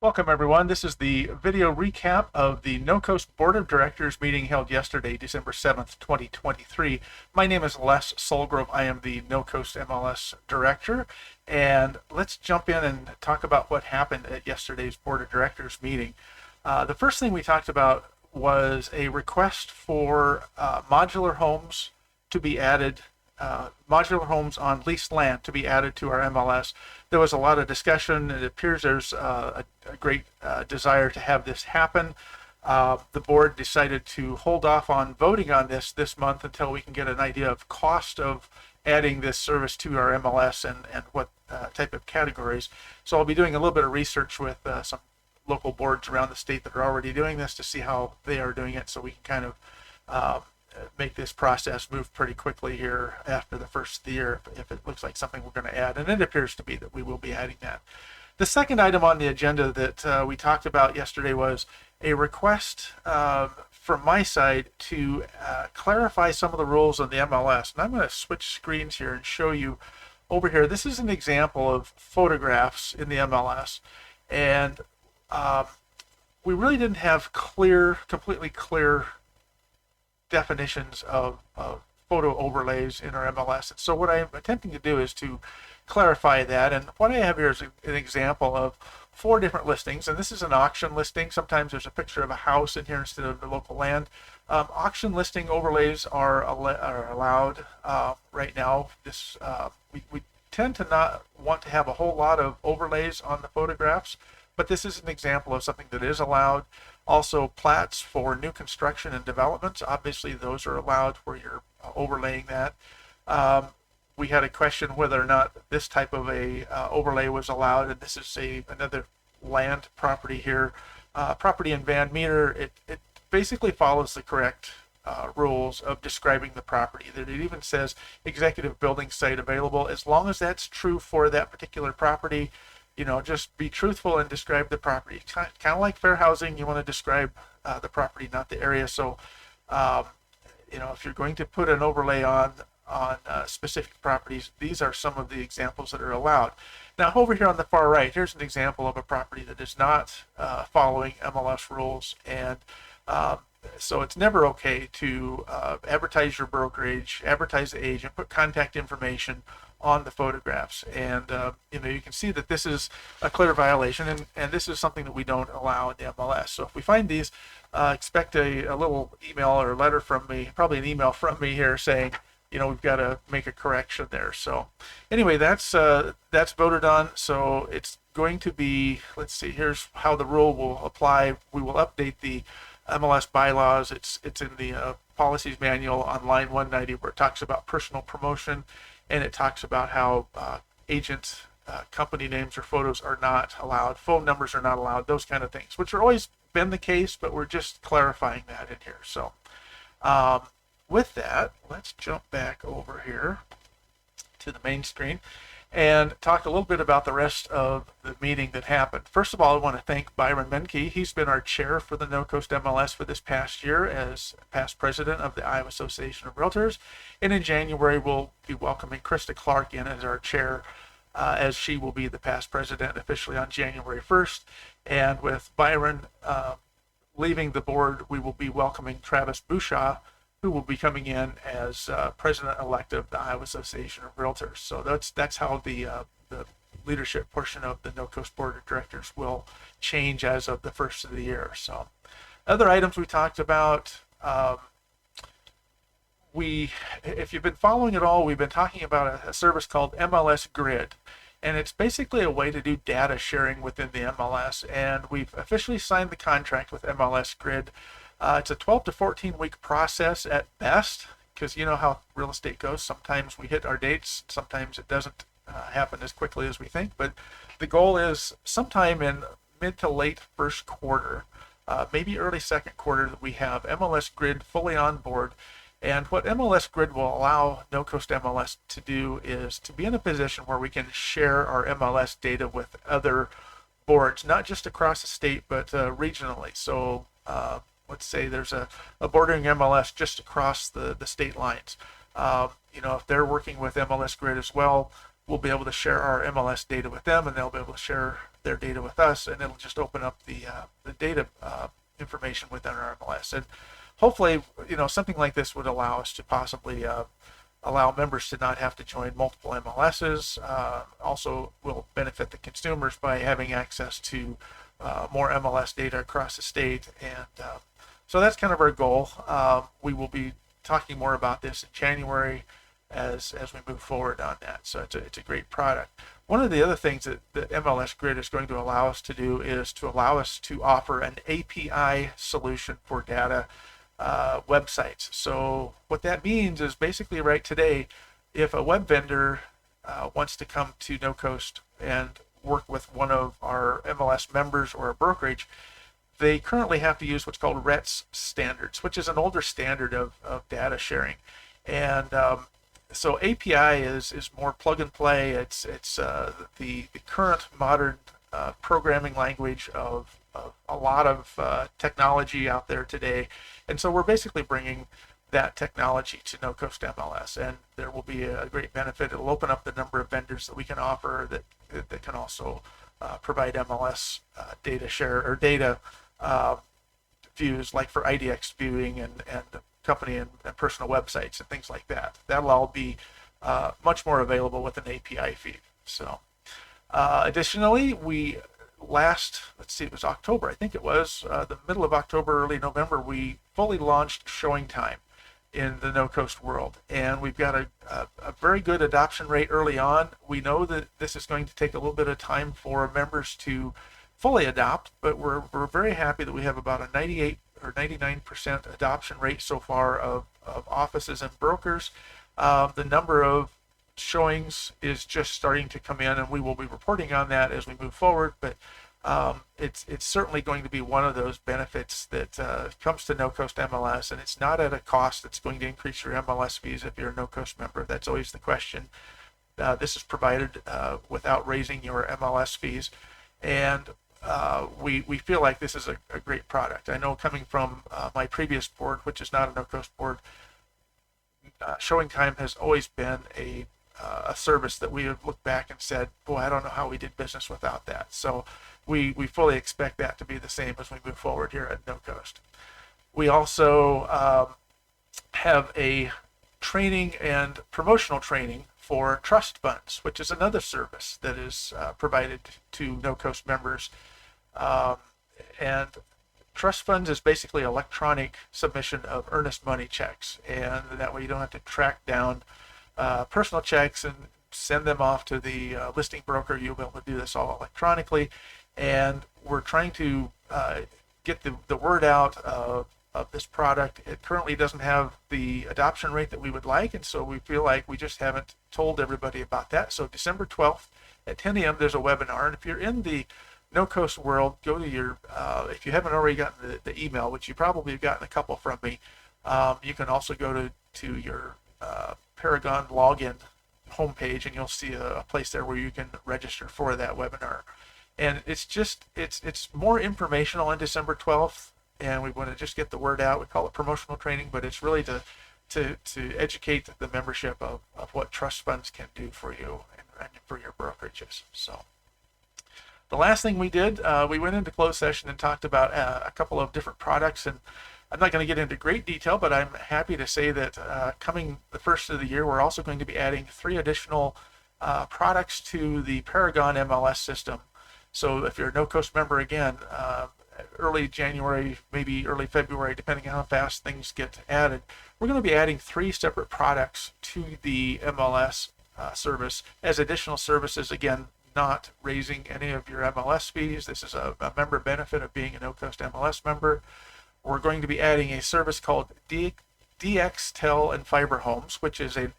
Welcome, everyone. This is the video recap of the NoCoast Board of Directors meeting held yesterday, December 7th, 2023. My name is Les Solgrove. I am the NoCoast MLS Director. And let's jump in and talk about what happened at yesterday's Board of Directors meeting. The first thing we talked about was a request for modular homes to be added, modular homes on leased land to be added to our MLS. There was a lot of discussion. It appears there's a great desire to have this happen. The board decided to hold off on voting on this month until we can get an idea of cost of adding this service to our MLS and what type of categories. So I'll be doing a little bit of research with some local boards around the state that are already doing this to see how they are doing it, so we can kind of make this process move pretty quickly here after the first of the year if it looks like something we're going to add, and it appears to be that we will be adding that. The second item on the agenda that we talked about yesterday was a request from my side to clarify some of the rules on the MLS. And I'm going to switch screens here and show you over here. This is an example of photographs in the MLS, and we really didn't have completely clear definitions of photo overlays in our MLS. And so what I'm attempting to do is to clarify that. And what I have here is an example of 4 different listings. And this is an auction listing. Sometimes there's a picture of a house in here instead of the local land. Auction listing overlays are allowed right now. We tend to not want to have a whole lot of overlays on the photographs, but this is an example of something that is allowed. Also, plats for new construction and developments, obviously those are allowed where you're overlaying that. We had a question whether or not this type of a overlay was allowed, and this is another land property here. Property in Van Meter, it basically follows the correct rules of describing the property. That it even says executive building site available. As long as that's true for that particular property, just be truthful and describe the property. Kind of like fair housing, you want to describe the property, not the area. So, if you're going to put an overlay on specific properties, these are some of the examples that are allowed. Now, over here on the far right, here's an example of a property that is not following MLS rules, and so it's never okay to advertise your brokerage, advertise the agent, put contact information on the photographs. And you can see that this is a clear violation, and this is something that we don't allow in the MLS. So if we find these, expect a little email or letter from me, probably an email from me here saying, we've got to make a correction there. So anyway, that's voted on. So it's going to be, let's see, here's how the rule will apply. We will update the MLS bylaws. It's in the policies manual on line 190, where it talks about personal promotion, and it talks about how agents, company names or photos are not allowed, phone numbers are not allowed, those kind of things, which are always been the case, but we're just clarifying that in here. So with that, let's jump back over here to the main screen and talk a little bit about the rest of the meeting that happened. First of all, I want to thank Byron Menke. He's been our chair for the NoCoast MLS for this past year as past president of the Iowa Association of Realtors. And in January, we'll be welcoming Krista Clark in as our chair, as she will be the past president officially on January 1st. And with Byron leaving the board, we will be welcoming Travis Bouchaw, who will be coming in as president-elect of the Iowa Association of Realtors. So that's how the leadership portion of the NoCoast Board of Directors will change as of the first of the year. So other items we talked about, if you've been following it all, we've been talking about a service called MLS Grid. And it's basically a way to do data sharing within the MLS. And we've officially signed the contract with MLS Grid. It's a 12 to 14 week process at best, because you know how real estate goes. Sometimes we hit our dates, sometimes it doesn't happen as quickly as we think. But the goal is sometime in mid to late first quarter, maybe early second quarter, that we have MLS Grid fully on board. And what MLS Grid will allow NoCoast MLS to do is to be in a position where we can share our MLS data with other boards, not just across the state, but regionally. So let's say there's a bordering MLS just across the state lines. If they're working with MLS Grid as well, we'll be able to share our MLS data with them, and they'll be able to share their data with us, and it'll just open up the data information within our MLS. And hopefully, something like this would allow us to possibly allow members to not have to join multiple MLSs. Also will benefit the consumers by having access to more MLS data across the state. And so that's kind of our goal. We will be talking more about this in January as we move forward on that. So it's a great product. One of the other things that the MLS Grid is going to allow us to do is to allow us to offer an API solution for data websites. So what that means is basically right today, if a web vendor wants to come to NoCoast and work with one of our MLS members or a brokerage, they currently have to use what's called RETS standards, which is an older standard of data sharing. And so API is more plug and play. It's the current modern programming language of a lot of technology out there today. And so we're basically bringing that technology to NoCoast MLS, and there will be a great benefit. It'll open up the number of vendors that we can offer that can also provide MLS data share or data views, like for IDX viewing and company and personal websites and things like that. That'll all be much more available with an API feed. So additionally, it was October, I think it was, the middle of October, early November, we fully launched Showing Time in the NoCoast world. And we've got a very good adoption rate early on. We know that this is going to take a little bit of time for members to fully adopt, but we're very happy that we have about a 98 or 99% adoption rate so far of offices and brokers. The number of showings is just starting to come in, and we will be reporting on that as we move forward. But it's certainly going to be one of those benefits that comes to NoCoast MLS, and it's not at a cost that's going to increase your MLS fees if you're a NoCoast member. That's always the question. This is provided without raising your MLS fees, and we feel like this is a great product. I know coming from my previous board, which is not a NoCoast board, Showing Time has always been a service that we have looked back and said, boy, I don't know how we did business without that. So we fully expect that to be the same as we move forward here at NoCoast. We also have a training and promotional training for trust funds, which is another service that is provided to NoCoast members. And trust funds is basically electronic submission of earnest money checks, and that way you don't have to track down personal checks and send them off to the listing broker. You'll be able to do this all electronically, and we're trying to get the word out of this product. It currently doesn't have the adoption rate that we would like, and so we feel like we just haven't told everybody about that. So December 12th at 10 a.m. there's a webinar, and if you're in the NoCoast world, go to your, if you haven't already gotten the email, which you probably have gotten a couple from me, you can also go to your Paragon login homepage, and you'll see a place there where you can register for that webinar. And it's more informational on December 12th, and we want to just get the word out. We call it promotional training, but it's really to educate the membership of what trust funds can do for you and for your brokerages. So the last thing we did, we went into closed session and talked about a couple of different products, and I'm not going to get into great detail, but I'm happy to say that coming the first of the year, we're also going to be adding 3 additional products to the Paragon MLS system. So if you're a NoCoast member, again, early January, maybe early February, depending on how fast things get added, we're going to be adding 3 separate products to the MLS service as additional services. Again, not raising any of your MLS fees. This is a member benefit of being a NoCoast MLS member. We're going to be adding a service called DXTEL and Fiber Homes, which is a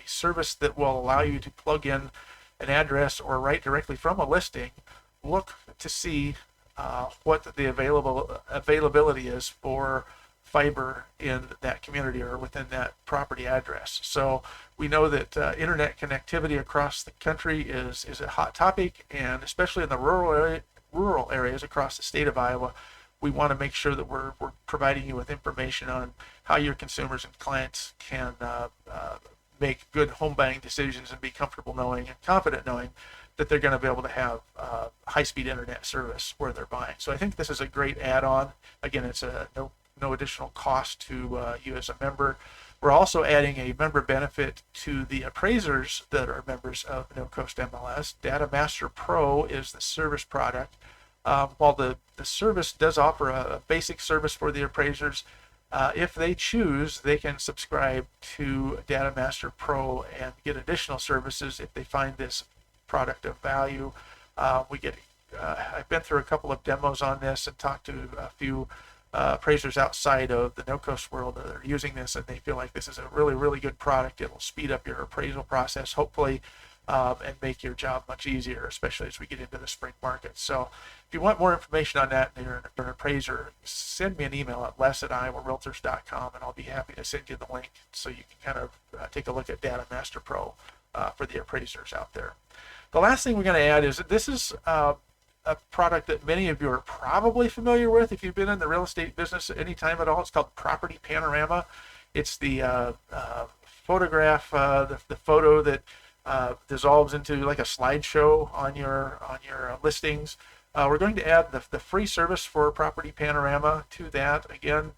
service that will allow you to plug in an address or write directly from a listing, look to see what the availability is for fiber in that community or within that property address. So we know that internet connectivity across the country is a hot topic, and especially in the rural areas across the state of Iowa, we want to make sure that we're providing you with information on how your consumers and clients can make good home buying decisions and be comfortable knowing and confident knowing that they're going to be able to have high-speed internet service where they're buying. So I think this is a great add-on. Again, it's no additional cost to you as a member. We're also adding a member benefit to the appraisers that are members of NoCoast MLS. Data Master Pro is the service product. While the service does offer a basic service for the appraisers, if they choose, they can subscribe to Data Master Pro and get additional services if they find this product of value. I've been through a couple of demos on this and talked to a few appraisers outside of the NoCoast world that are using this, and they feel like this is a really, really good product. It'll speed up your appraisal process, hopefully, and make your job much easier, especially as we get into the spring market. So if you want more information on that and you're an appraiser, send me an email at les@iowarealtors.com, and I'll be happy to send you the link so you can kind of take a look at Data Master Pro for the appraisers out there. The last thing we're going to add is that this is a product that many of you are probably familiar with if you've been in the real estate business at any time at all. It's called Property Panorama. It's the photograph, the photo that dissolves into like a slideshow on your listings. We're going to add the free service for Property Panorama to that. Again,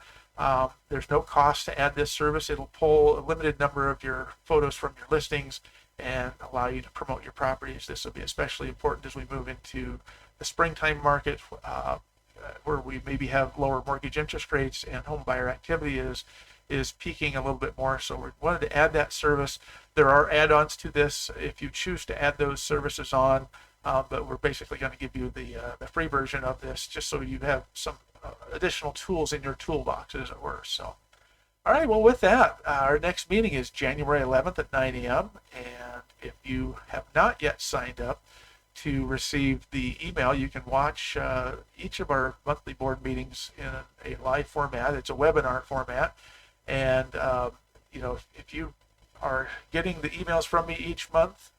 there's no cost to add this service. It'll pull a limited number of your photos from your listings and allow you to promote your properties. This will be especially important as we move into the springtime market, where we maybe have lower mortgage interest rates and home buyer activity is peaking a little bit more. So we wanted to add that service. There are add-ons to this if you choose to add those services on, but we're basically going to give you the free version of this just so you have some additional tools in your toolbox, as it were. So, all right, well, with that, our next meeting is January 11th at 9 a.m. And if you have not yet signed up to receive the email, you can watch each of our monthly board meetings in a live format. It's a webinar format. And, if you are getting the emails from me each month,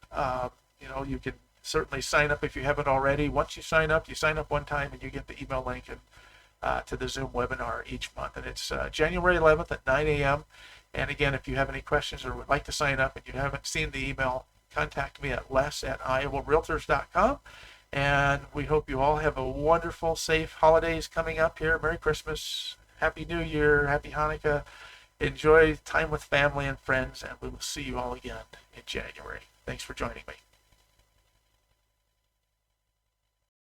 you can certainly sign up if you haven't already. Once you sign up one time and you get the email link to the Zoom webinar each month. And it's January 11th at 9 a.m. And again, if you have any questions or would like to sign up and you haven't seen the email, contact me at les@iowarealtors.com. And we hope you all have a wonderful, safe holidays coming up here. Merry Christmas, Happy New Year, Happy Hanukkah. Enjoy time with family and friends, and we will see you all again in January. Thanks for joining me.